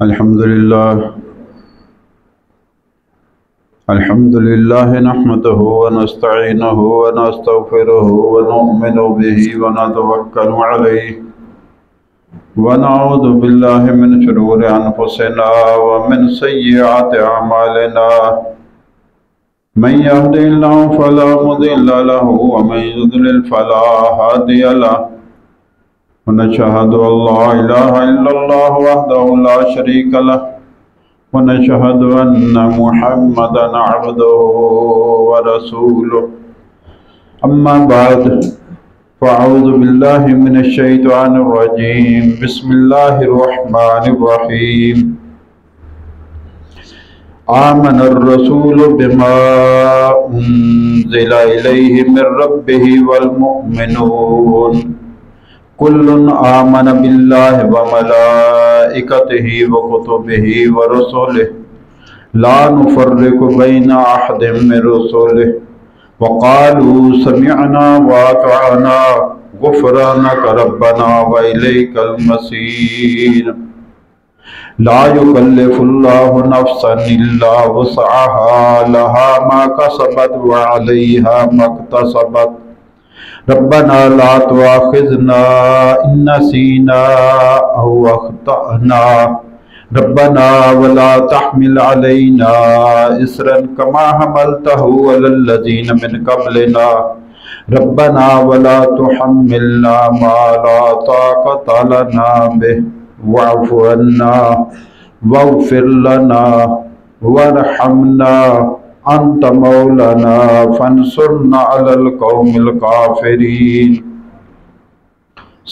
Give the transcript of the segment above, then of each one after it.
الحمد لله نحمده ونستعينه ونستغفره ونؤمن به ونتوكل عليه ونعوذ بالله من شرور أنفسنا ومن سيئات أعمالنا من يهد الله فلا مضل له ومن يضلل فلا هادي له ونشهد أن لا إله إلا الله وحده لا شريك له ونشهد أن محمدا عبده ورسوله أما بعد فأعوذ بالله من الشيطان الرجيم بسم الله الرحمن الرحيم آمن الرسول بما أنزل إليه من ربه والمؤمنون كل آمن بالله وملائكته وكتبه ورسله لا نفرق بين أحد من رسله وقالوا سمعنا وأطعنا غفرانك ربنا وإليك المصير لا يكلف الله نفسا إلا وسعها لها ما كسبت وعليها ما اكتسبت ربنا لا تؤاخذنا إن نسينا أو أخطأنا ربنا ولا تحمل علينا إصرا كما حملته على الذين من قبلنا ربنا ولا تحملنا ما لا طاقة لنا به واعف عنا واغفر لنا وارحمنا أنت مولانا فانصرنا على القوم الكافرين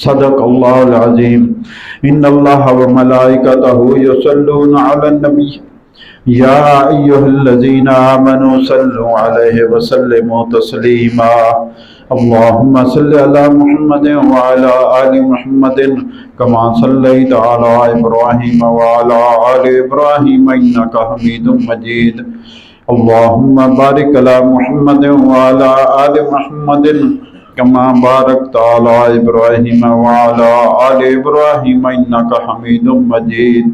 صدق الله العظيم إن الله وملائكته يصلون على النبي يا أيها الذين آمنوا صلوا عليه وسلموا تسليما اللهم صل على محمد وعلى آل محمد كما صليت على إبراهيم وعلى آل إبراهيم إنك حميد مجيد اللهم بارك على محمد وعلى آل محمد كما باركت على إبراهيم وعلى آل إبراهيم إنك حميد مجيد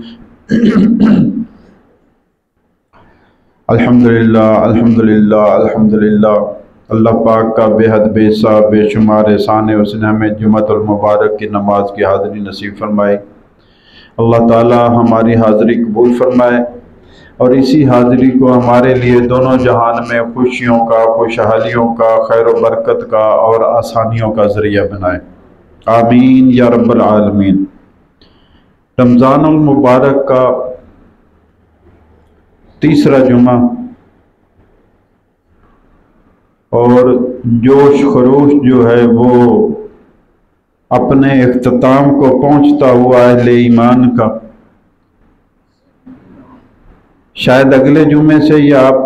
الحمدللہ الحمدللہ الحمدللہ اللہ پاک کا بے حد بے حساب بے شمار احسان ہے، اس نے ہمیں جمعۃ المبارک کی نماز کی حاضری نصیب فرمائی۔ اللہ تعالی ہماری حاضری قبول فرمائے اور اسی حاضری کو ہمارے لیے دونوں جہان میں خوشیوں کا، خوشحالیوں کا، خیر و برکت کا اور آسانیوں کا ذریعہ بنائے، آمین یا رب العالمین۔ رمضان المبارک کا تیسرا جمعہ اور جوش خروش جو ہے وہ اپنے اختتام کو پہنچتا ہوا اہل ایمان کا، شاید اگلے جمعے سے یہ آپ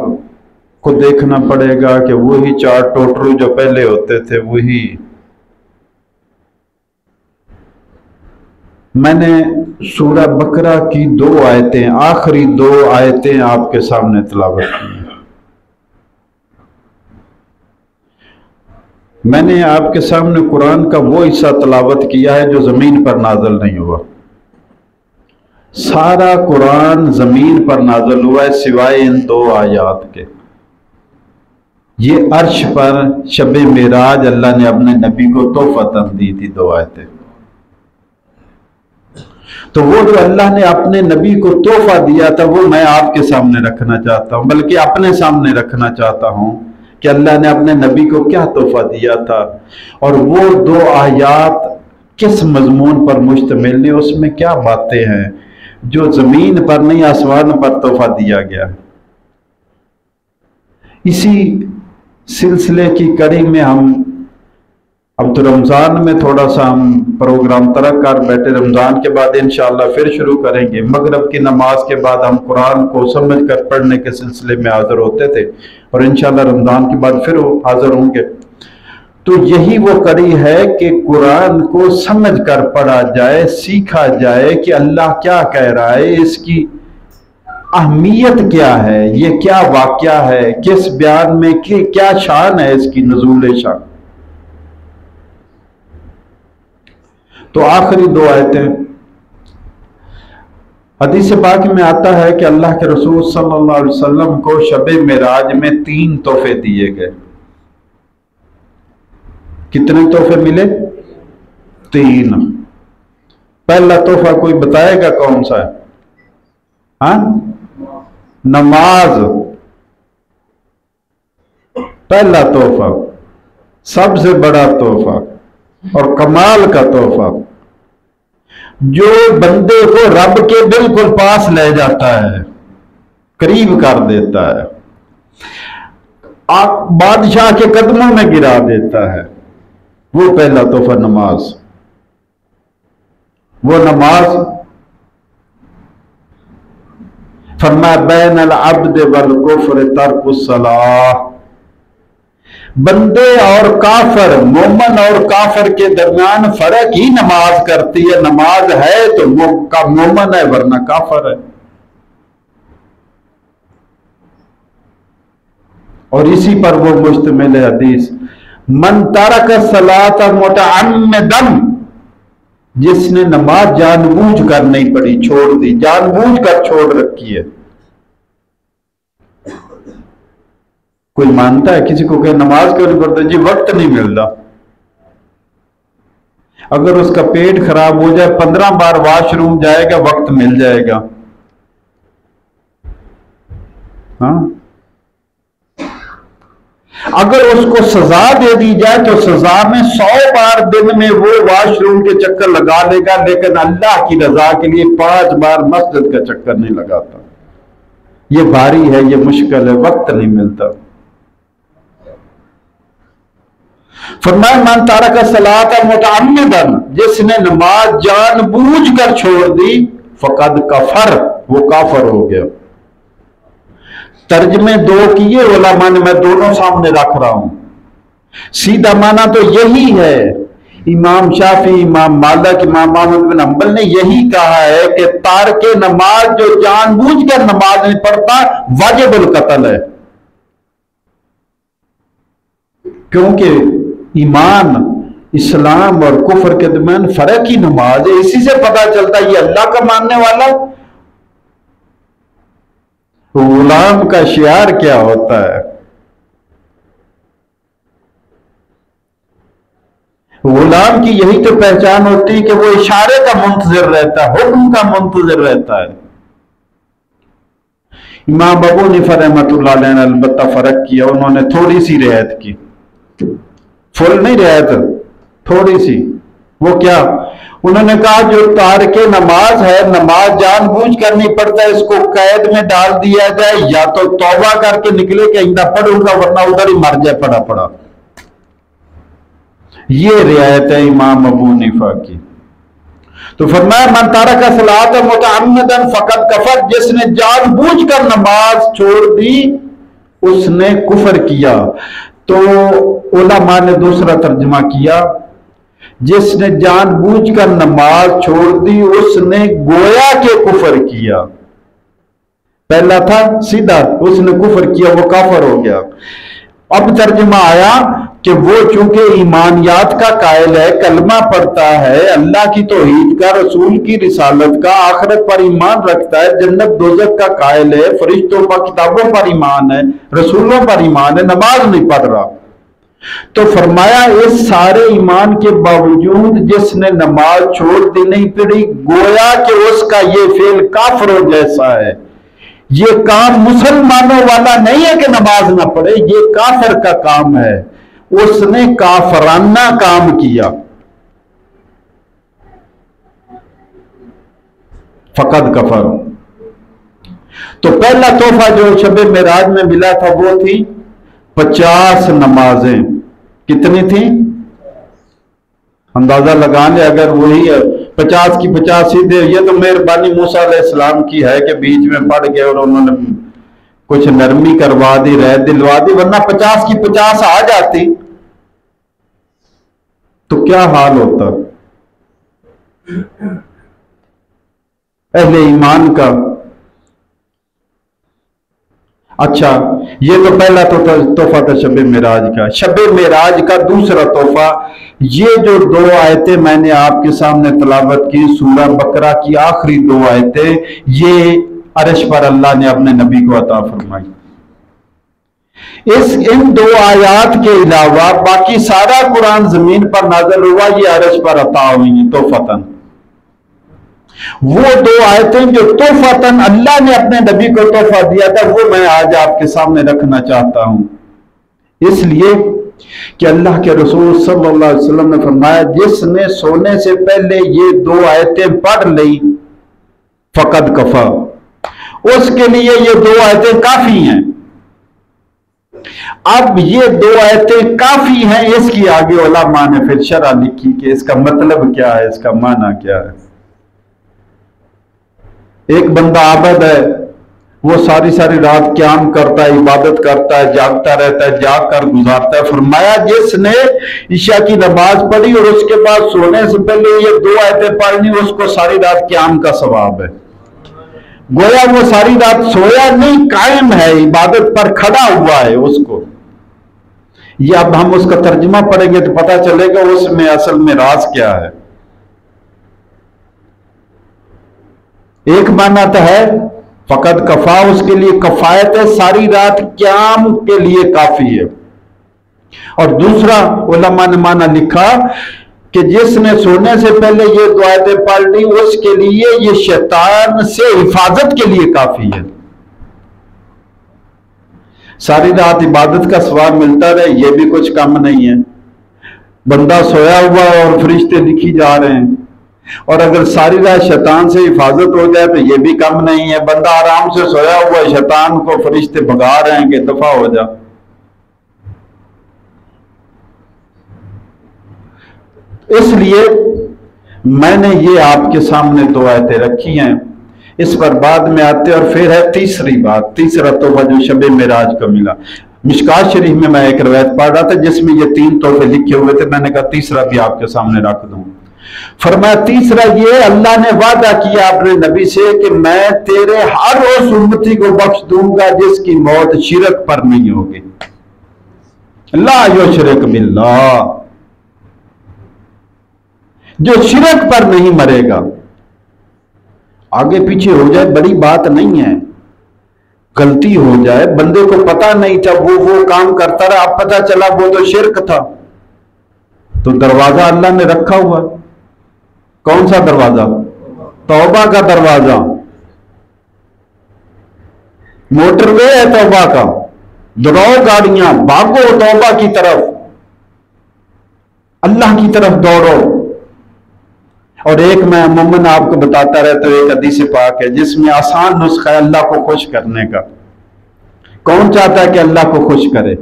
کو دیکھنا پڑے گا کہ وہی چار ٹوٹرو جو پہلے ہوتے تھے وہی۔ میں نے سورہ بقرہ کی 2 آیتیں، آخری 2 آیتیں آپ کے سامنے تلاوت کی ہیں۔ میں نے آپ کے سامنے قرآن کا وہ حصہ تلاوت کیا ہے جو زمین پر نازل نہیں ہوا۔ سارا قرآن زمین پر نازل ہوا ہے سوائے ان 2 آیات کے۔ یہ عرش پر شب معراج اللہ نے اپنے نبی کو تحفۃً دی تھی 2 آیتیں۔ تو وہ جو اللہ نے اپنے نبی کو تحفہ دیا تھا وہ میں آپ کے سامنے رکھنا چاہتا ہوں، بلکہ اپنے سامنے رکھنا چاہتا ہوں کہ اللہ نے اپنے نبی کو کیا تحفہ دیا تھا اور وہ 2 آیات کس مضمون پر مشتمل ہیں، اس میں کیا باتیں ہیں جو زمین پر نہیں آسمان پر تحفہ دیا گیا ہے۔ اسی سلسلے کی کڑی میں ہم اب تو رمضان میں تھوڑا سا ہم پروگرام ترک کر بیٹھے، رمضان کے بعد انشاءاللہ پھر شروع کریں گے۔ مغرب کی نماز کے بعد ہم قرآن کو سمجھ کر پڑھنے کے سلسلے میں حاضر ہوتے تھے اور انشاءاللہ رمضان کے بعد پھر حاضر ہوں گے۔ تو یہی وہ کڑی ہے کہ قرآن کو سمجھ کر پڑھا جائے، سیکھا جائے کہ اللہ کیا کہہ رہا ہے، اس کی اہمیت کیا ہے، یہ کیا واقعہ ہے، کس بیان میں کیا شان ہے اس کی نزول شان۔ تو آخری 2 آیتیں حدیث پاک میں آتا ہے کہ اللہ کے رسول صلی اللہ علیہ وسلم کو شب معراج میں 3 تحفے دیے گئے۔ کتنے تحفے ملے؟ 3۔ پہلا تحفہ کوئی بتائے گا کون سا ہے؟ ہاں، نماز، پہلا تحفہ، سب سے بڑا تحفہ اور کمال کا تحفہ، جو بندے کو رب کے بالکل پاس لے جاتا ہے، قریب کر دیتا ہے، بادشاہ کے قدموں میں گرا دیتا ہے، وہ پہلا تحفہ نماز۔ وہ نماز فرمایا بین العبد والکفر ترک الصلاۃ، بندے اور کافر، مومن اور کافر کے درمیان فرق ہی نماز کرتی ہے۔ نماز ہے تو مومن ہے ورنہ کافر ہے۔ اور اسی پر وہ مشتمل ہے حدیث، من ترک الصلاۃ متعمدا، جس نے نماز جان بوجھ کر نہیں پڑھی، چھوڑ دی، جان بوجھ کر چھوڑ رکھی ہے۔ کوئی مانتا ہے کسی کو کہ نماز کیوں نہیں پڑھتا؟ جی وقت نہیں ملتا۔ اگر اس کا پیٹ خراب ہو جائے 15 بار واش روم جائے گا، وقت مل جائے گا۔ ہاں، اگر اس کو سزا دے دی جائے تو سزا میں 100 بار دن میں وہ واش روم کے چکر لگا لے گا، لیکن اللہ کی رضا کے لیے 5 بار مسجد کا چکر نہیں لگاتا۔ یہ بھاری ہے، یہ مشکل ہے، وقت نہیں ملتا۔ فرمایا من ترک الصلاۃ متعمدا، جس نے نماز جان بوجھ کر چھوڑ دی، فقد کفر، وہ کافر ہو گیا۔ ترجمے 2 کیے علماء نے، میں دونوں سامنے رکھ رہا ہوں۔ سیدھا معنی تو یہی ہے، امام شافعی، امام مالک، امام احمد بن حنبل نے یہی کہا ہے کہ تارک نماز جو جان بوجھ کر نماز نہیں پڑھتا واجب القتل ہے، کیونکہ ایمان، اسلام اور کفر کے درمیان فرق ہی نماز ہے۔ اسی سے پتہ چلتا ہے یہ اللہ کا ماننے والا۔ غلام کا شعار کیا ہوتا ہے؟ غلام کی یہی تو پہچان ہوتی ہے کہ وہ اشارے کا منتظر رہتا ہے، حکم کا منتظر رہتا ہے۔ امام ابو حنیفہ رحمۃ اللہ علیہ نے البتہ فرق کیا، انہوں نے تھوڑی سی رعایت کی، فل نہیں رعایت، تھوڑی سی۔ وہ کیا؟ انہوں نے کہا جو تارک نماز ہے، نماز جان بوجھ کر نہیں پڑھتا، اس کو قید میں ڈال دیا جائے، یا تو توبہ کر کے نکلے کہ آئندہ پڑھوں گا ورنہ ادھر ہی مر جائے پڑا پڑا۔ یہ رعایت ہے امام ابو حنیفہ کی۔ تو فرمایا من ترک الصلاۃ متعمدا فقد کفر، جس نے جان بوجھ کر نماز چھوڑ دی اس نے کفر کیا۔ تو علماء نے دوسرا ترجمہ کیا، جس نے جان بوجھ کر نماز چھوڑ دی اس نے گویا کہ کفر کیا۔ پہلا تھا سیدھا، اس نے کفر کیا، وہ کافر ہو گیا۔ اب ترجمہ آیا کہ وہ چونکہ ایمانیات کا قائل ہے، کلمہ پڑھتا ہے، اللہ کی توحید کا، رسول کی رسالت کا، آخرت پر ایمان رکھتا ہے، جنت دوزخ کا قائل ہے، فرشتوں پر، کتابوں پر ایمان ہے، رسولوں پر ایمان ہے، نماز نہیں پڑھ رہا۔ تو فرمایا اس سارے ایمان کے باوجود جس نے نماز چھوڑ دی، نہیں پڑھی، گویا کہ اس کا یہ فعل کافروں جیسا ہے۔ یہ کام مسلمانوں والا نہیں ہے کہ نماز نہ پڑھے، یہ کافر کا کام ہے، اس نے کافرانہ کام کیا۔ فقد کفر۔ تو پہلا تحفہ جو شب معراج میں ملا تھا وہ تھی 50 نمازیں۔ کتنی تھیں؟ اندازہ لگا لیں، اگر وہی 50 کی 50 سیدھے، یہ تو مہربانی موسیٰ علیہ السلام کی ہے کہ بیچ میں پڑ گئے اور انہوں نے کچھ نرمی کروا دی، رہ دلوا دی، ورنہ 50 کی 50 آ جاتی تو کیا حال ہوتا اہل ایمان کا۔ اچھا، یہ تو پہلا تحفہ تھا شب معراج کا۔ شب معراج کا دوسرا تحفہ، یہ جو 2 آیتیں میں نے آپ کے سامنے تلاوت کی، سورہ بقرہ کی آخری 2 آیتیں، یہ عرش پر اللہ نے اپنے نبی کو عطا فرمائی۔ ان 2 آیات کے علاوہ باقی سارا قرآن زمین پر نازل ہوا، یہ عرش پر عطا ہوئی ہیں تحفتاً۔ وہ 2 آیتیں جو تحفتاً اللہ نے اپنے نبی کو تحفہ دیا تھا، وہ میں آج آپ کے سامنے رکھنا چاہتا ہوں، اس لیے کہ اللہ کے رسول صلی اللہ علیہ وسلم نے فرمایا جس نے سونے سے پہلے یہ 2 آیتیں پڑھ لی فقد کفا، اس کے لیے یہ 2 آیتیں کافی ہیں۔ اب یہ 2 آیتیں کافی ہیں، اس کی آگے علماء نے پھر شرح لکھی کہ اس کا مطلب کیا ہے، اس کا معنی کیا ہے۔ ایک بندہ عابد ہے، وہ ساری رات قیام کرتا ہے، عبادت کرتا ہے، جاگتا رہتا ہے، جاگ کر گزارتا ہے۔ فرمایا جس نے عشاء کی نماز پڑھی اور اس کے بعد سونے سے پہلے یہ 2 آیتیں پڑھنی، اس کو ساری رات قیام کا ثواب ہے۔ گویا وہ ساری رات سویا نہیں، قائم ہے، عبادت پر کھڑا ہوا ہے اس کو۔ یہ اب ہم اس کا ترجمہ پڑھیں گے تو پتہ چلے گا اس میں اصل میں راز کیا ہے۔ ایک معنی تو ہے فقط کفا، اس کے لیے کفایت ہے، ساری رات قیام کے لیے کافی ہے۔ اور دوسرا علماء نے معنی لکھا کہ جس نے سونے سے پہلے یہ 2 آیتیں پڑھ لی، اس کے لیے یہ شیطان سے حفاظت کے لیے کافی ہے۔ ساری رات عبادت کا ثواب ملتا رہے، یہ بھی کچھ کم نہیں ہے۔ بندہ سویا ہوا اور فرشتے لکھی جا رہے ہیں، اور اگر ساری رات شیطان سے حفاظت ہو جائے تو یہ بھی کم نہیں ہے۔ بندہ آرام سے سویا ہوا ہے، شیطان کو فرشتے بھگا رہے ہیں کہ دفع ہو جا۔ اس لیے میں نے یہ آپ کے سامنے 2 آیتیں رکھی ہیں، اس پر بعد میں آتے، اور پھر ہے تیسری بات، تیسرا تحفہ جو شب معراج کو ملا۔ مشکات شریف میں ایک روایت پڑھ رہا تھا جس میں یہ 3 تحفے لکھے ہوئے تھے، میں نے کہا تیسرا بھی آپ کے سامنے رکھ دوں۔ فرمایا تیسرا یہ، اللہ نے وعدہ کیا اپنے نبی سے کہ میں تیرے ہر اس امتی کو بخش دوں گا جس کی موت شرک پر نہیں ہوگی، لا یشرک باللہ، جو شرک پر نہیں مرے گا۔ آگے پیچھے ہو جائے بڑی بات نہیں ہے، غلطی ہو جائے، بندے کو پتہ نہیں تھا، وہ کام کرتا رہا، اب پتہ چلا وہ تو شرک تھا، تو دروازہ اللہ نے رکھا ہوا۔ کون سا دروازہ؟ توبہ کا دروازہ، موٹر وے ہے توبہ کا، دوڑو گاڑیاں، بھاگو توبہ کی طرف، اللہ کی طرف دوڑو۔ اور ایک میں عموماً آپ کو بتاتا رہتا ہوں، ایک حدیث پاک ہے جس میں آسان نسخہ ہے اللہ کو خوش کرنے کا۔ کون چاہتا ہے کہ اللہ کو خوش کرے؟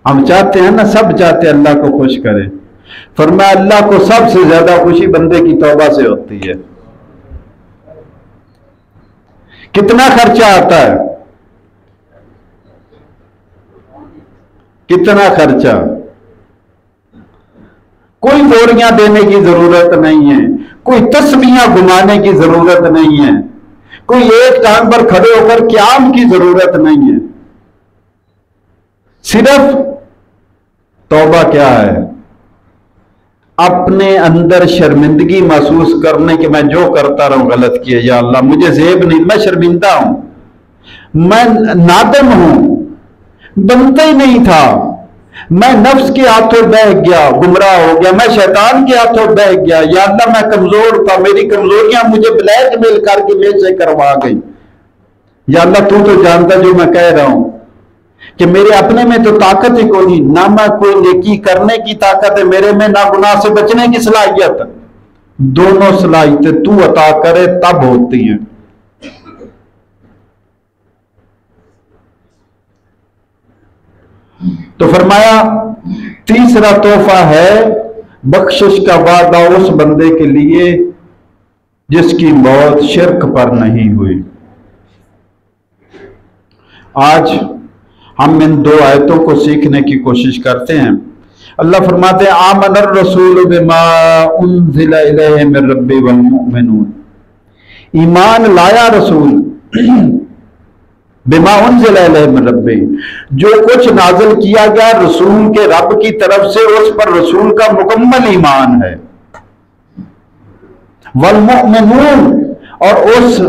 ہم چاہتے ہیں نا، سب چاہتے ہیں اللہ کو خوش کرے۔ فرمایا اللہ کو سب سے زیادہ خوشی بندے کی توبہ سے ہوتی ہے۔ کتنا خرچہ آتا ہے؟ کتنا خرچہ؟ کوئی بوریاں دینے کی ضرورت نہیں ہے، کوئی تسبیحاں گھمانے کی ضرورت نہیں ہے، کوئی ایک ٹانگ پر کھڑے ہو کر قیام کی ضرورت نہیں ہے۔ صرف توبہ کیا ہے؟ اپنے اندر شرمندگی محسوس کرنے کہ میں جو کرتا رہوں غلط کیا، یا اللہ مجھے زیب نہیں، میں شرمندہ ہوں، میں نادم ہوں، بنتا ہی نہیں تھا، میں نفس کے ہاتھوں بہ گیا، گمراہ ہو گیا، میں شیطان کے ہاتھوں بہ گیا، یا اللہ میں کمزور تھا، میری کمزوریاں مجھے بلیک میل کر کے میرے سے کروا گئی، یا اللہ تو جانتا جو میں کہہ رہا ہوں کہ میرے اپنے میں تو طاقت ہی کوئی نہیں، نہ میں کوئی نیکی کرنے کی طاقت ہے میرے میں، نہ گناہ سے بچنے کی صلاحیت۔ دونوں صلاحیتیں تو عطا کرے تب ہوتی ہیں۔ تو فرمایا تیسرا تحفہ ہے بخشش کا وعدہ اس بندے کے لیے جس کی موت شرک پر نہیں ہوئی۔ آج ہم ان 2 آیتوں کو سیکھنے کی کوشش کرتے ہیں۔ اللہ فرماتے ہیں آمن الرسول بما انزل الیہ من ربہ والمؤمنون، ایمان لایا رسول بما انزل الیہ من ربہ، جو کچھ نازل کیا گیا رسول کے رب کی طرف سے اس پر رسول کا مکمل ایمان ہے، والمؤمنون، اور اس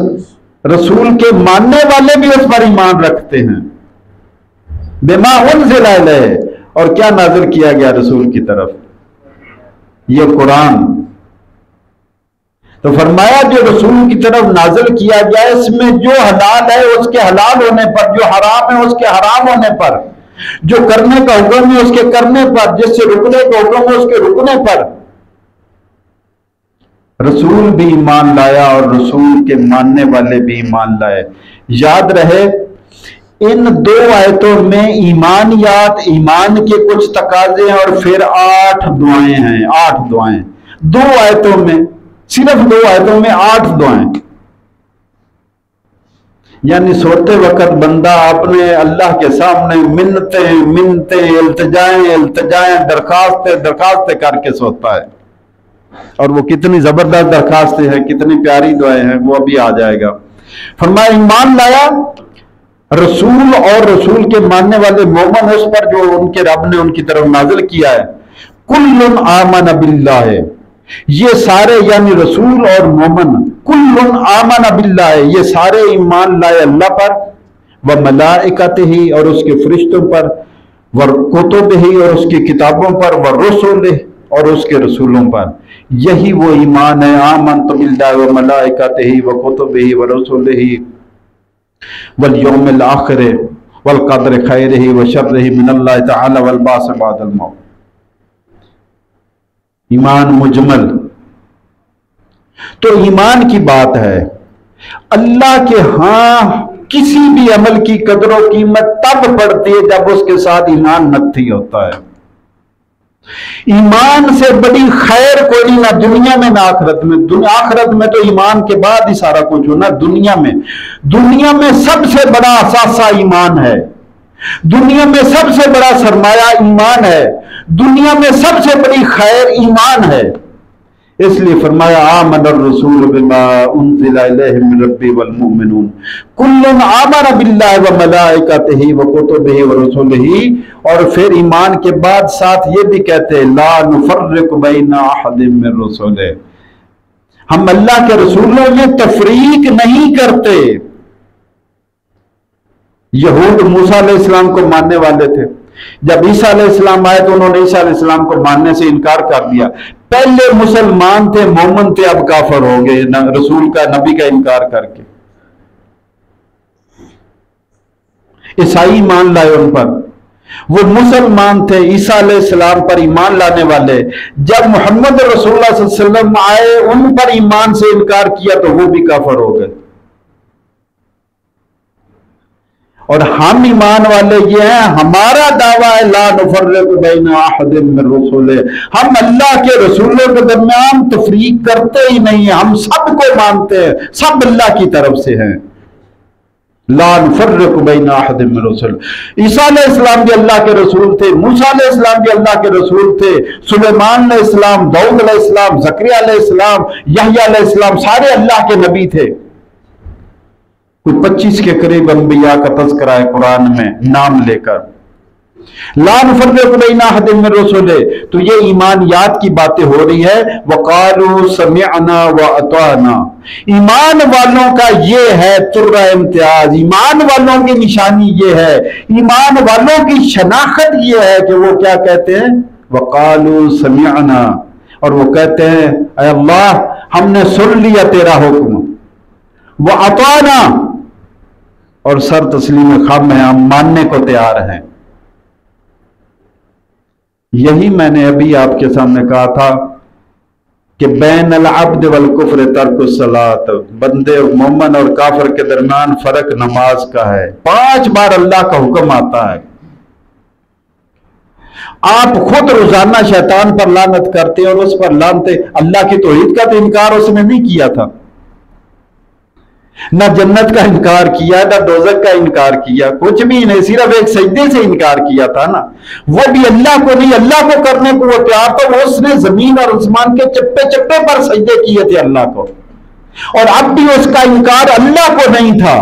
رسول کے ماننے والے بھی اس پر ایمان رکھتے ہیں، بما انزل الیہ، اور کیا نازل کیا گیا رسول کی طرف، یہ قرآن۔ تو فرمایا جو رسول کی طرف نازل کیا گیا اس میں جو حلال ہے اس کے حلال ہونے پر، جو حرام ہے اس کے حرام ہونے پر، جو کرنے کا حکم ہے اس کے کرنے پر، جس سے رکنے کا حکم ہے اس کے رکنے پر رسول بھی ایمان لایا اور رسول کے ماننے والے بھی ایمان لائے۔ یاد رہے ان دو آیتوں میں ایمانیات، ایمان کے کچھ تقاضے ہیں اور پھر 8 دعائیں ہیں، 8 دعائیں دو آیتوں میں، صرف 2 آیتوں میں 8 دعائیں، یعنی سوتے وقت بندہ اپنے اللہ کے سامنے منتیں التجائیں درخواستیں کر کے سوتا ہے، اور وہ کتنی زبردست درخواستیں ہیں، کتنی پیاری دعائیں ہیں، وہ ابھی آ جائے گا۔ فرمایا ایمان لایا رسول اور رسول کے ماننے والے مومن اس پر جو ان کے رب نے ان کی طرف نازل کیا ہے، کل آمن باللہ، یہ سارے یعنی رسول اور مومن، کل آمن باللہ، یہ سارے ایمان لائے اللہ پر، وملائکتہ، اور اس کے فرشتوں پر، وکتبہ، اور اس کی کتابوں پر، ورسلہ، اور اس کے رسولوں پر۔ یہی وہ ایمان ہے، آمنت باللہ وملائکتہ وکتبہ ورسلہ والیوم الآخر والقدر خیرہ وشرہ من اللہ تعالی والبعث بعد الموت۔ ایمان مجمل تو ایمان کی بات ہے، اللہ کے ہاں کسی بھی عمل کی قدر و قیمت تب پڑتی ہے جب اس کے ساتھ ایمان نقطی ہوتا ہے۔ ایمان سے بڑی خیر کوئی نہیں، نہ دنیا میں نہ آخرت میں۔ آخرت میں تو ایمان کے بعد ہی سارا کچھ ہونا، دنیا میں سب سے بڑا اثاثہ ایمان ہے، دنیا میں سب سے بڑا سرمایہ ایمان ہے، دنیا میں سب سے بڑی خیر ایمان ہے۔ اس لیے فرمایا آمن الرسول بما انزل الیہ من ربہ والمؤمنون کل آمن باللہ وملائکتہ وکتبہ ورسلہ، اور پھر ایمان کے بعد ساتھ یہ بھی کہتے ہیں لا نفرق بین احد من رسلہ، ہم اللہ کے رسولوں میں تفریق نہیں کرتے۔ یہود موسیٰ علیہ السلام کو ماننے والے تھے، جب عیسیٰ علیہ السلام آئے تو انہوں نے عیسیٰ علیہ السلام کو ماننے سے انکار کر دیا۔ پہلے مسلمان تھے، مومن تھے، اب کافر ہو گئے رسول کا، نبی کا انکار کر کے۔ عیسائی ایمان لائے ان پر، وہ مسلمان تھے عیسیٰ علیہ السلام پر ایمان لانے والے، جب محمد رسول اللہ صلی اللہ علیہ وسلم آئے ان پر ایمان سے انکار کیا تو وہ بھی کافر ہو گئے۔ اور ہم ایمان والے یہ ہیں، ہمارا دعویٰ ہے لا نفرق بین احد من رسلہ، ہم اللہ کے رسولوں کے درمیان تفریق کرتے ہی نہیں ہیں، ہم سب کو مانتے ہیں، سب اللہ کی طرف سے ہیں۔ لا نفرق بین احد من رسل، عیسیٰ علیہ السلام بھی اللہ کے رسول تھے، موسیٰ علیہ السلام بھی اللہ کے رسول تھے، سلیمان علیہ السلام، داؤد علیہ السلام، زکریا علیہ السلام، یحییٰ علیہ السلام، سارے اللہ کے نبی تھے۔ 25 کے قریب انبیاء کا تذکرہ ہے قرآن میں نام لے کر، لا نفرق بین احد من رسلہ۔ تو یہ ایمانیات کی باتیں ہو رہی ہے، وقالوا سمعنا واطعنا۔ ایمان والوں کا یہ ہے ترہ امتیاز، ایمان والوں کی نشانی یہ ہے، ایمان والوں کی شناخت یہ ہے کہ وہ کیا کہتے ہیں، وقالوا سمعنا، اور وہ کہتے ہیں اے اللہ ہم نے سن لیا تیرا حکم، واطعنا، اور سر تسلیم خم ہے، ہم ماننے کو تیار ہیں۔ یہی میں نے ابھی آپ کے سامنے کہا تھا کہ بین العبد والکفر ترک الصلاۃ، بندے مومن اور کافر کے درمیان فرق نماز کا ہے۔ 5 بار اللہ کا حکم آتا ہے، آپ خود روزانہ شیطان پر لعنت کرتے اور اس پر لعنتے، اللہ کی توحید کا تو انکار اس نے نہیں کیا تھا، نہ جنت کا انکار کیا، نہ دوزخ کا انکار کیا، کچھ بھی نہیں، صرف ایک سجدے سے انکار کیا تھا نا، وہ بھی اللہ کو نہیں، اللہ کو کرنے کو وہ تیار تھا، وہ اس نے زمین اور آسمان کے چپے چپے پر سجدے کیے تھے اللہ کو، اور اب بھی اس کا انکار اللہ کو نہیں تھا۔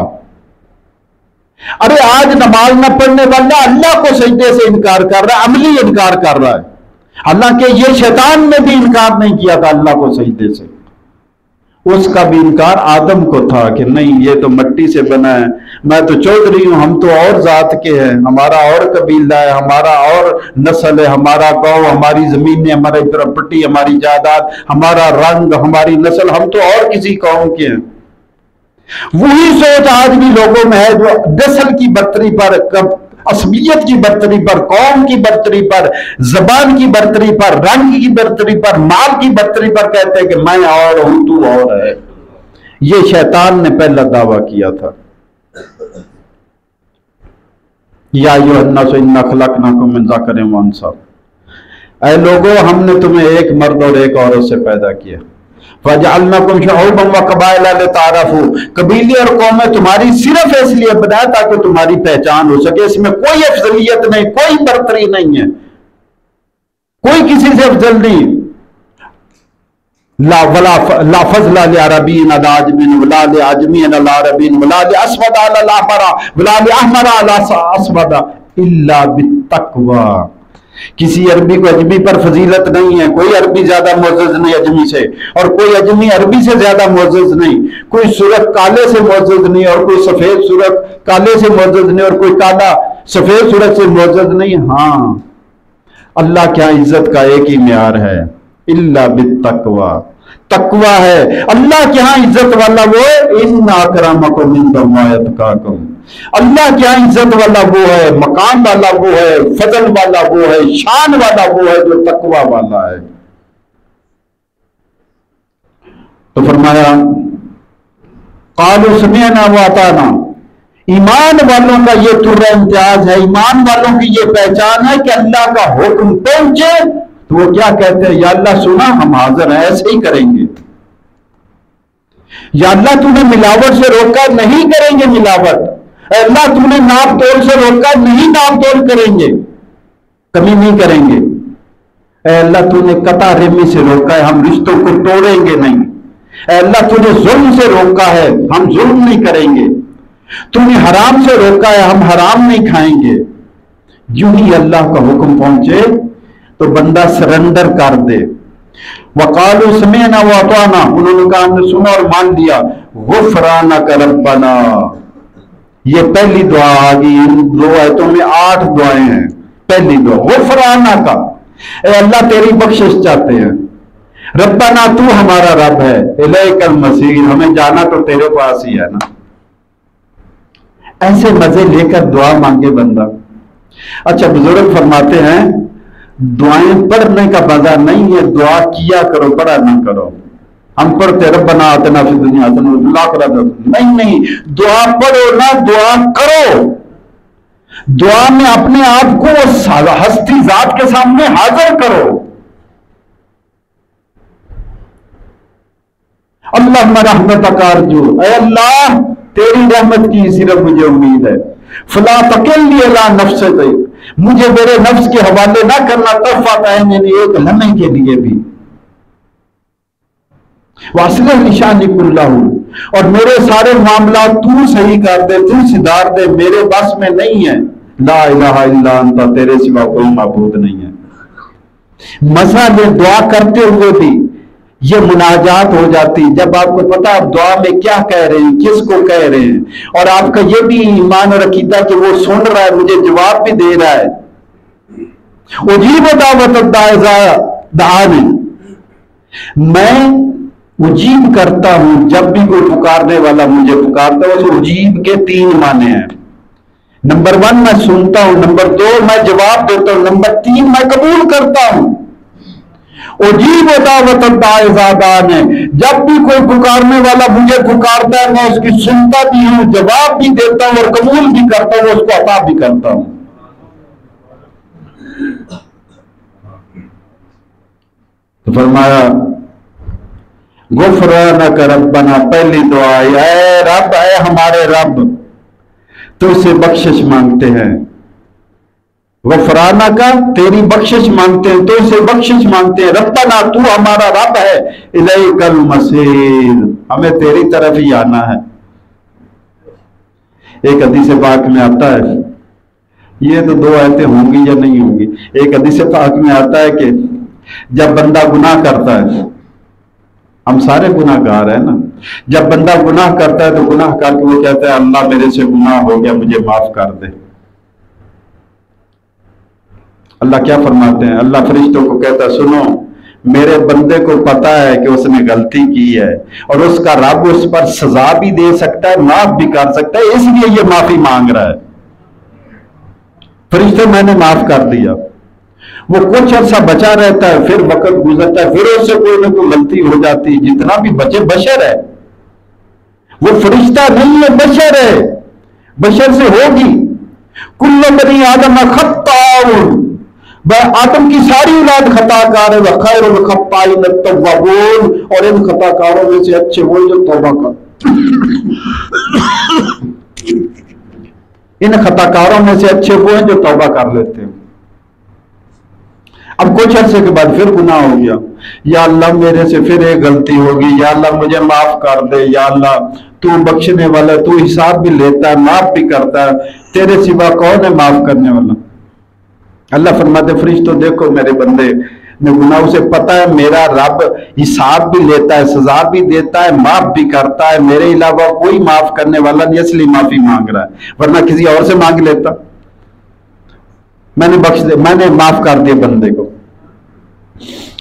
ارے آج نماز نہ پڑھنے والا اللہ کو سجدے سے انکار کر رہا ہے، عملی انکار کر رہا ہے، حالانکہ یہ شیطان نے بھی انکار نہیں کیا تھا اللہ کو سجدے سے۔ اس کا بھی انکار آدم کو تھا کہ نہیں یہ تو مٹی سے بنا ہے، میں تو چودھری ہوں، ہم تو اور ذات کے ہیں، ہمارا اور قبیلہ ہے، ہمارا اور نسل ہے، ہمارا گاؤں، ہماری زمینیں، ہماری پراپرٹی، ہماری جائیداد، ہمارا رنگ، ہماری نسل، ہم تو اور کسی قوم کے ہیں۔ وہی سوچ آج بھی لوگوں میں ہے جو نسل کی برتری پر، عصبیت کی برتری پر، قوم کی برتری پر، زبان کی برتری پر، رنگ کی برتری پر، مال کی برتری پر کہتے ہیں کہ میں اور ہوں تو اور ہے۔ یہ شیطان نے پہلا دعویٰ کیا تھا۔ یا ایھا الناس انا خلقناکم من ذکر و انثی، اے لوگوں ہم نے تمہیں ایک مرد اور ایک عورت سے پیدا کیا۔ وَجَعَلْنَاكُمْ شُعُوبًا وَقَبَائِلَ لِتَعَارَفُوا، قبیلے اور قومیں تمہاری صرف اس لیے بنایا تاکہ تمہاری پہچان ہو سکے، اس میں کوئی افضلیت نہیں، کوئی برتری نہیں ہے، کوئی کسی سے افضل نہیں۔ لا فضل لعربی علی عجم ولا لعجمی علی عربی ولا لاسود علی الاحمر ولا لاحمر علی اسود الا بالتقوی، کسی عربی کو اجمی پر فضیلت نہیں ہے، کوئی عربی زیادہ معزز نہیں اجمی سے، اور کوئی اجمی عربی سے زیادہ معزز نہیں، کوئی سرخ کالے سے معزز نہیں اور کوئی سفید سرخ کالے سے معزز نہیں اور کوئی کالا سفید سرخ سے معزز نہیں۔ ہاں اللہ کے یہاں عزت کا ایک ہی معیار ہے، الا بالتقوی، تقوی ہے۔ اللہ کے ہاں عزت والا وہ ہے، ان اکرمکم عند اللہ اتقاکم، اللہ کے ہاں عزت والا وہ ہے، مقام والا وہ ہے، فضل والا وہ ہے، شان والا وہ ہے جو تقوی والا ہے۔ تو فرمایا قالوا سمعنا واطعنا، ایمان والوں کا یہ ترہ امتیاز ہے، ایمان والوں کی یہ پہچان ہے کہ اللہ کا حکم پہنچے تو وہ کیا کہتے ہیں، یا اللہ سنا ہم حاضر ہیں، ایسے ہی کریں گے۔ یا اللہ تو نے ملاوٹ سے روکا، نہیں کریں گے ملاوٹ۔ اے اللہ تو نے ناپ تول سے روکا، نہیں ناپ تول کریں گے، کمی نہیں کریں گے۔ اے اللہ تو نے قطع رحمی سے روکا ہے، ہم رشتوں کو توڑیں گے نہیں۔ اے اللہ تو نے ظلم سے روکا ہے، ہم ظلم نہیں کریں گے۔ تو نے حرام سے روکا ہے، ہم حرام نہیں کھائیں گے۔ یوں ہی اللہ کا حکم پہنچے تو بندہ سرنڈر کر دے۔ وقالوا سمعنا واطعنا، انہوں نے کہا ہم نے سنا اور مان لیا۔ غفرانک ربنا، یہ پہلی دعا آگئی، ان دو آیتوں میں 8 دعائیں ہیں۔ پہلی دعا غفرانک، اے اللہ تیری بخشش چاہتے ہیں، ربنا تو ہمارا رب ہے، الیک المصیر، ہمیں جانا تو تیرے پاس ہی ہے نا۔ ایسے مزے لے کر دعا مانگے بندہ۔ اچھا بزرگ فرماتے ہیں دعائیں پڑھنے کا مزہ نہیں ہے، دعا کیا کرو، پڑھا نہ کرو۔ ہم پڑھتے ربنا آتنا فی الدنیا حسنۃ وفی الآخرۃ حسنۃ، نہیں، دعا پڑھو نہ، دعا کرو۔ دعا میں اپنے آپ کو ہستی ذات کے سامنے حاضر کرو۔ اللہم رحمتک ارجو، اے اللہ تیری رحمت کی صرف مجھے امید ہے۔ فلا تکلنی الی نفسی، مجھے میرے نفس کے حوالے نہ کرنا طرفۃ عین، ایک لمحے کے لیے بھی۔ واصلح لی شأنی کلہ، اور میرے سارے معاملات تو صحیح کر دے، تو سدھار دے، میرے بس میں نہیں ہے۔ لا الہ الا انت، تیرے سوا کوئی معبود نہیں ہے۔ مسئلہ دعا کرتے ہوئے بھی یہ مناجات ہو جاتی، جب آپ کو پتا آپ دعا میں کیا کہہ رہے ہیں، کس کو کہہ رہے ہیں، اور آپ کا یہ بھی ایمان اور عقیدہ کہ وہ سن رہا ہے، مجھے جواب بھی دے رہا ہے۔ اجیب دعوت الداعی اذا دعانی، میں اجیب کرتا ہوں جب بھی کوئی پکارنے والا مجھے پکارتا ہے۔ اس اجیب کے 3 معنی ہیں۔ نمبر 1 میں سنتا ہوں، نمبر 2 میں جواب دیتا ہوں، نمبر 3 میں قبول کرتا ہوں۔ اجیب دعوت الداعی اذا دعانی، جب بھی کوئی پکارنے والا مجھے پکارتا ہے میں اس کی سنتا بھی ہوں، جواب بھی دیتا ہوں اور قبول بھی کرتا ہوں، اس کو عطا بھی کرتا ہوں۔ تو فرمایا غفرانک ربنا، پہلی دعا اے رب، اے ہمارے رب، تو سے بخشش مانگتے ہیں۔ غفرانک، تیری بخشش مانگتے ہیں، تو سے بخشش مانگتے ہیں۔ ربنا، تو ہمارا رب ہے، الیک المصیر، ہمیں تیری طرف ہی آنا ہے۔ ایک حدیث پاک میں آتا ہے، یہ تو دو آیتیں ہوں گی یا نہیں ہوں گی، ایک حدیث پاک میں آتا ہے کہ جب بندہ گناہ کرتا ہے، ہم سارے گناہ گار ہیں نا، جب بندہ گناہ کرتا ہے تو گناہ کر کے وہ کہتا ہے اللہ میرے سے گناہ ہو گیا، مجھے معاف کر دے۔ اللہ کیا فرماتے ہیں؟ اللہ فرشتوں کو کہتا ہے سنو، میرے بندے کو پتا ہے کہ اس نے غلطی کی ہے اور اس کا رب اس پر سزا بھی دے سکتا ہے، معاف بھی کر سکتا ہے، اس لیے یہ معافی مانگ رہا ہے۔ فرشتے میں نے معاف کر دیا۔ وہ کچھ عرصہ بچا رہتا ہے، پھر وقت گزرتا ہے، پھر اس سے کوئی نہ کوئی غلطی ہو جاتی ہے، جتنا بھی بچے بشر ہے، وہ فرشتہ نہیں ہے، بشر ہے، بشر سے ہوگی۔ کل بنی آدم خطاؤن، آدم کی ساری اولاد خطا کار ہے، وخیر الخطائین التوابون، اور ان خطا کاروں میں سے اچھے وہ جو توبہ کر ان خطا کاروں میں سے اچھے وہ ہیں جو توبہ کر لیتے ہیں۔ اب کچھ عرصے کے بعد پھر گناہ ہو گیا، یا اللہ میرے سے پھر ایک غلطی ہوگی، یا اللہ مجھے معاف کر دے، یا اللہ تو بخشنے والا، تو حساب بھی لیتا ہے، معاف بھی کرتا ہے، تیرے سوا کون ہے معاف کرنے والا؟ اللہ فرماتے فرشتوں دیکھو میرے بندے نے گناہ، اسے پتا ہے میرا رب حساب بھی لیتا ہے، سزا بھی دیتا ہے، معاف بھی کرتا ہے، میرے علاوہ کوئی معاف کرنے والا نہیں، اس لیے معافی مانگ رہا ہے، ورنہ کسی اور سے مانگ لیتا۔ میں نے بخش دے، میں نے معاف کر دیا بندے کو۔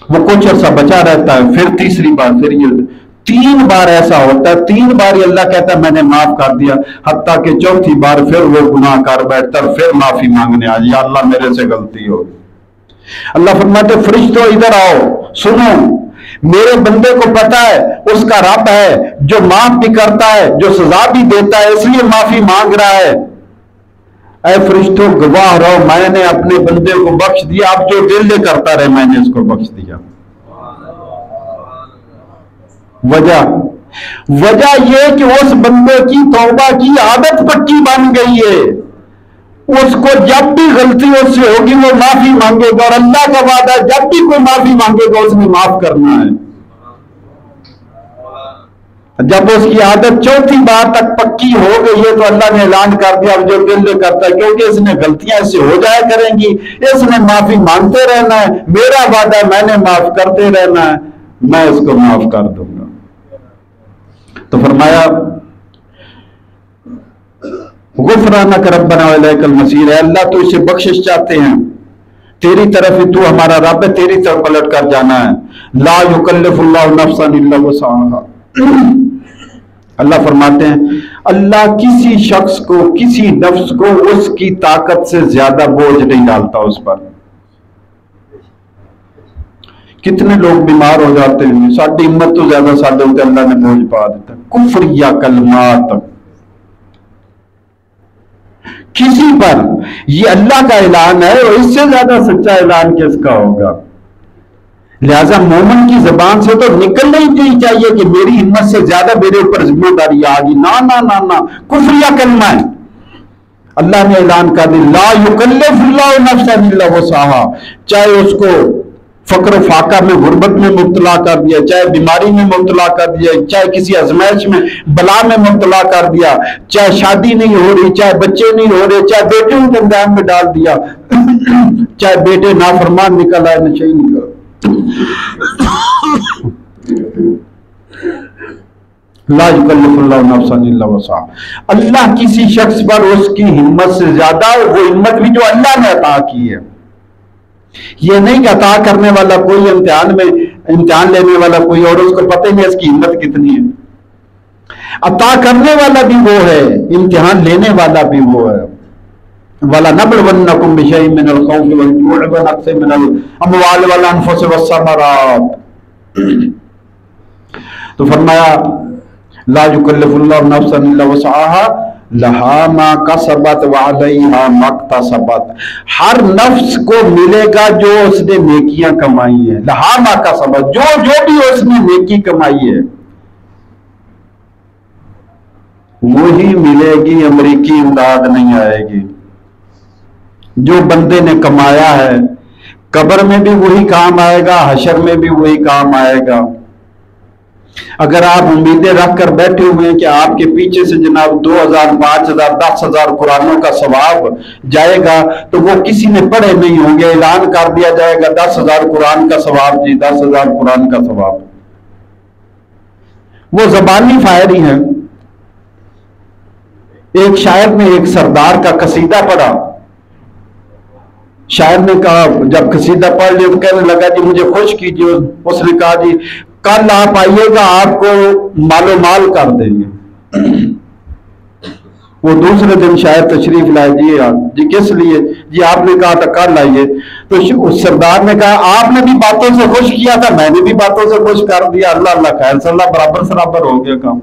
وہ کچھ عرصہ بچا رہتا ہے، پھر تیسری بار، پھر یہ 3 بار ایسا ہوتا ہے، 3 بار اللہ کہتا ہے میں نے معاف کر دیا، حتیٰ کہ چوتھی بار پھر وہ گناہ کر بیٹھتا، پھر معافی مانگنے آ یا اللہ میرے سے غلطی ہو۔ اللہ فرماتے فرشتوں ادھر آؤ، سنو، میرے بندے کو پتا ہے اس کا رب ہے جو معاف بھی کرتا ہے، جو سزا بھی دیتا ہے، اس لیے معافی مانگ رہا ہے۔ اے فرشتوں گواہ رہو، میں نے اپنے بندے کو بخش دیا، اب جو دل سے کرتا رہے میں نے اس کو بخش دیا۔ وجہ یہ کہ اس بندے کی توبہ کی عادت پکی بن گئی ہے، اس کو جب بھی غلطی اس سے ہوگی وہ معافی مانگے گا، اور اللہ کا وعدہ ہے جب بھی کوئی معافی مانگے گا اس نے معاف کرنا ہے۔ جب اس کی عادت چوتھی بار تک پکی ہو گئی ہے تو اللہ نے اعلان کر دیا اب جو دل سے کرتا ہے، کیونکہ اس نے غلطیاں اس سے ہو جایا کریں گی، اس نے معافی مانگتے رہنا ہے، میرا وعدہ ہے میں نے معاف کرتے رہنا ہے، میں اس کو معاف کر دوں گا۔ تو فرمایا غفرانک ربنا والیک المصیر، اے اللہ تو اسے بخشش چاہتے ہیں، تیری طرف ہی تو ہمارا رب ہے، تیری طرف پلٹ کر جانا ہے۔ لا یکلف اللہ نفسا الا وسعها، اللہ فرماتے ہیں اللہ کسی شخص کو، کسی نفس کو اس کی طاقت سے زیادہ بوجھ نہیں ڈالتا اس پر۔ کتنے لوگ بیمار ہو جاتے ہیں، ساری ہمت تو زیادہ سادے ہوتے اللہ نے بوجھ پا دیتا، کفریہ کلمات کسی پر، یہ اللہ کا اعلان ہے اور اس سے زیادہ سچا اعلان کس کا ہوگا؟ لہذا مومن کی زبان سے تو نکلنا ہی نہیں چاہیے کہ میری ہمت سے زیادہ میرے اوپر ذمہ داری آ گئی، نہ نہ نہ نہ، کفریہ کلمہ ہے۔ اللہ نے اعلان کر دی لا یکلف اللہ نفسا الا وسعها، چاہے اس کو فقر و فاقہ میں، غربت میں مبتلا کر دیا، چاہے بیماری میں مبتلا کر دیا، چاہے کسی آزمائش میں، بلا میں مبتلا کر دیا، چاہے شادی نہیں ہو رہی، چاہے بچے نہیں ہو رہے، چاہے بیٹے کو جنجال میں ڈال دیا، چاہے بیٹے نافرمان نکل آئے، نشئی نکل، لا یکلف اللہ نفسا الا وسعها، اللہ کسی شخص پر اس کی ہمت سے زیادہ، وہ ہمت بھی جو اللہ نے عطا کی ہے، یہ نہیں کہ عطا کرنے والا کوئی امتحان لینے والا کوئی اور اس کو پتہ نہیں اس کی ہمت کتنی ہے، عطا کرنے والا بھی وہ ہے، امتحان لینے والا بھی وہ ہے۔ وَلَنَبْلُوَنَّكُمْ بِشَيْءٍ مِّنَ الْخَوْفِ وَالْجُوعِ وَنَقْصٍ مِّنَ الْأَمْوَالِ وَالْأَنفُسِ وَالثَّمَرَاتِ، تو فرمایا لا یکلف اللہ نفسا الا وسعها لہا ما کسبت وعلیہا ما اکتسبت، ہر نفس کو ملے گا جو اس نے نیکیاں کمائی ہیں، لہا ما کسبت، جو بھی اس نے نیکی کمائی ہے وہی ملے گی، امریکی امداد نہیں آئے گی۔ جو بندے نے کمایا ہے قبر میں بھی وہی کام آئے گا، حشر میں بھی وہی کام آئے گا۔ اگر آپ امیدیں رکھ کر بیٹھے ہوئے ہیں کہ آپ کے پیچھے سے جناب 2000 5000 10,000 قرآنوں کا ثواب جائے گا، تو وہ کسی نے پڑھے نہیں ہوں گے، اعلان کر دیا جائے گا 10,000 قرآن کا ثواب جی، 10,000 قرآن کا ثواب۔ وہ زبانی فائر ہی ہیں۔ ایک شاعر نے ایک سردار کا قصیدہ پڑھا، شاعر نے کہا جب قصیدہ پڑھ لیا تو کہنے لگا جی مجھے خوش کیجیے۔ اس نے کہا جی کل آپ آئیے گا، آپ کو مال و مال کر دیں گے۔ وہ دوسرے دن شاعر تشریف لائے، جی کس لیے؟ جی آپ نے کہا تھا کل آئیے۔ تو اس سردار نے کہا آپ نے بھی باتوں سے خوش کیا تھا، میں نے بھی باتوں سے خوش کر دیا، اللہ اللہ خیر صلی اللہ، برابر ہو گیا کام۔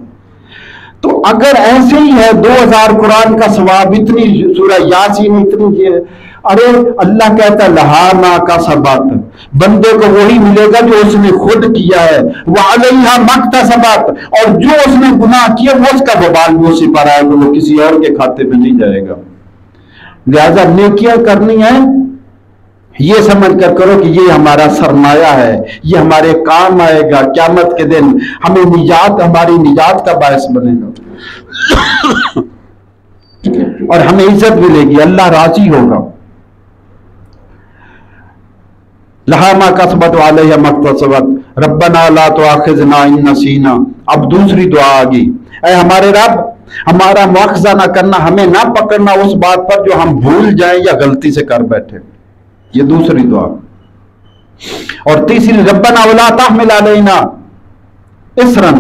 تو اگر ایسے ہی ہے 2000 قرآن کا ثواب، اتنی سورہ یاسین، اتنی ارے اللہ کہتا ہے لہا ما کسبت، بندے کو وہی ملے گا جو اس نے خود کیا ہے، وعلیہا مکتسبت، اور جو اس نے گناہ کیا وہ اس کا وبال بھی اسی پر آئے گا، وہ کسی اور کے کھاتے میں نہیں جائے گا۔ لہذا نیکیاں کرنی ہے، یہ سمجھ کر کرو کہ یہ ہمارا سرمایہ ہے، یہ ہمارے کام آئے گا، قیامت کے دن ہمیں نجات، ہماری نجات کا باعث بنے گا اور ہمیں عزت ملے گی، اللہ راضی ہوگا۔ لہا ما کسبت وعلیہا ما اکتسبت ربنا لا تؤاخذنا ان نسینا۔ اب دوسری دعا آگئی، اے ہمارے رب ہمارا مواخذہ نہ کرنا، ہمیں نہ پکڑنا اس بات پر جو ہم بھول جائیں یا غلطی سے کر بیٹھے۔ یہ دوسری دعا۔ اور تیسری ربنا ولا تحمل علینا اصرا،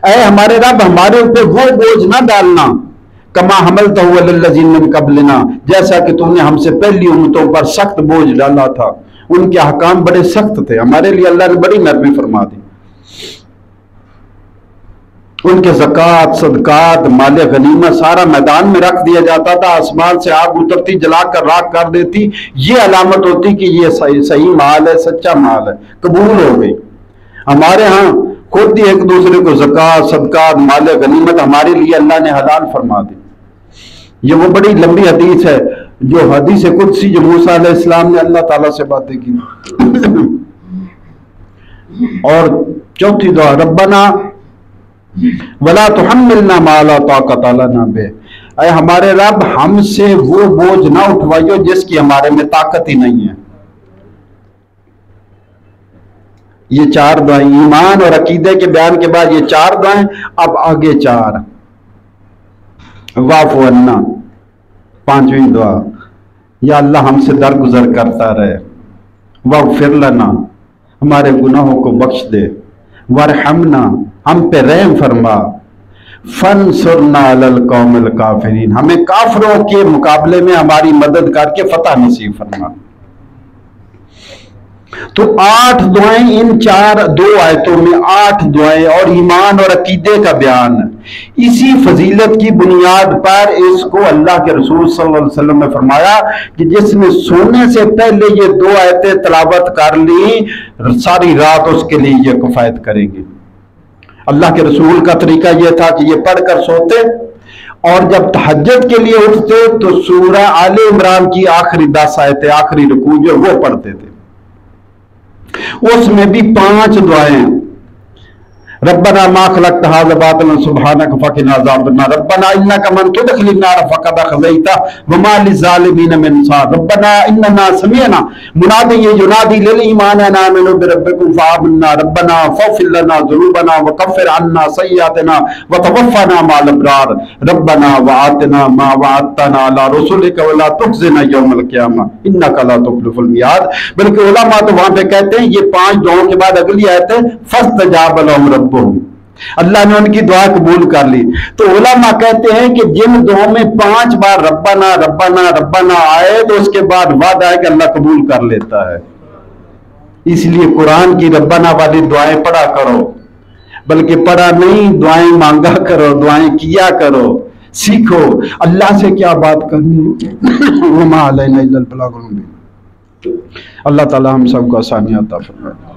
اے ہمارے رب ہمارے اوپر وہ بوجھ نہ ڈالنا کما حملتہ علی الذین من قبلنا، جیسا کہ تو نے ہم سے پہلی امتوں پر سخت بوجھ ڈالا تھا، ان کے احکام بڑے سخت تھے، ہمارے لیے اللہ نے بڑی نرمی فرما دی۔ ان کے زکوٰۃ، صدقات، مال غنیمت سارا میدان میں رکھ دیا جاتا تھا، آسمان سے آگ اترتی جلا کر راکھ کر دیتی، یہ علامت ہوتی کہ یہ صحیح مال ہے، سچا مال ہے، قبول ہو گئی۔ ہمارے ہاں خود ہی ایک دوسرے کو زکوٰۃ، صدقات، مال غنیمت ہمارے لیے اللہ نے حلال فرما دی۔ یہ وہ بڑی لمبی حدیث ہے جو حدیث قدسی جو موسیٰ علیہ السلام نے اللہ تعالیٰ سے باتیں کی۔ اور چوتھی دعا ربنا ولا تحملنا ما لا طاقت لنا بہ، اے ہمارے رب ہم سے وہ بوجھ نہ اٹھوائیو جس کی ہمارے میں طاقت ہی نہیں ہے۔ یہ چار دعائیں ایمان اور عقیدے کے بیان کے بعد یہ چار دعائیں، اب آگے چار۔ واعف عنا، پانچویں دعا، یا اللہ ہم سے درگزر کرتا رہے۔ واغفر لنا، ہمارے گناہوں کو بخش دے۔ وارحمنا، ہم پہ رحم فرما۔ فانصرنا علی القوم الکافرین، ہمیں کافروں کے مقابلے میں ہماری مدد کر کے فتح نصیب فرما۔ تو 8 دعائیں، ان 2 آیتوں میں 8 دعائیں اور ایمان اور عقیدے کا بیان۔ اسی فضیلت کی بنیاد پر اس کو اللہ کے رسول صلی اللہ علیہ وسلم نے فرمایا کہ جس نے سونے سے پہلے یہ 2 آیتیں تلاوت کر لی، ساری رات اس کے لیے یہ کفایت کریں گے۔ اللہ کے رسول کا طریقہ یہ تھا کہ یہ پڑھ کر سوتے، اور جب تہجد کے لیے اٹھتے تو سورہ آل عمران کی آخری 10 آیتیں، آخری رکوع جو وہ پڑھتے تھے۔ اس میں بھی 5 دعائیں، ربنا ما خلقت هذا باطلا سبحانك فقنا عذاب النار، ربنا انك من تدخل النار فقد اخزيته وما للظالمين من انصار، ربنا اننا سمعنا مناديا ينادي للايمان ان امنوا بربكم فآمنا، ربنا فاغفر لنا ذنوبنا وكفر عنا سيئاتنا وتوفنا مع الابرار، ربنا وآتنا ما وعدتنا على رسلك ولا تخزنا يوم القيامة انك لا تخلف الميعاد۔ بلکہ علماء تو وہاں پہ کہتے ہیں یہ 5 دعاؤں کے بعد اگلی آیت ہے فاستجاب لهم ربهم، اللہ نے ان کی دعا قبول کر لی۔ تو علماء کہتے ہیں کہ جن دعاؤں میں 5 بار ربنا ربنا ربنا آئے تو اس کے بعد وعدہ ہے کہ اللہ قبول کر لیتا ہے۔ اس لیے قرآن کی ربنا والی دعائیں پڑھا کرو، بلکہ پڑھا نہیں، دعائیں مانگا کرو، دعائیں کیا کرو، سیکھو اللہ سے کیا بات کرنی ہے۔ وما علینا الا البلاغ المبین۔ اللہ تعالی ہم سب کو آسانی عطا فرمائے۔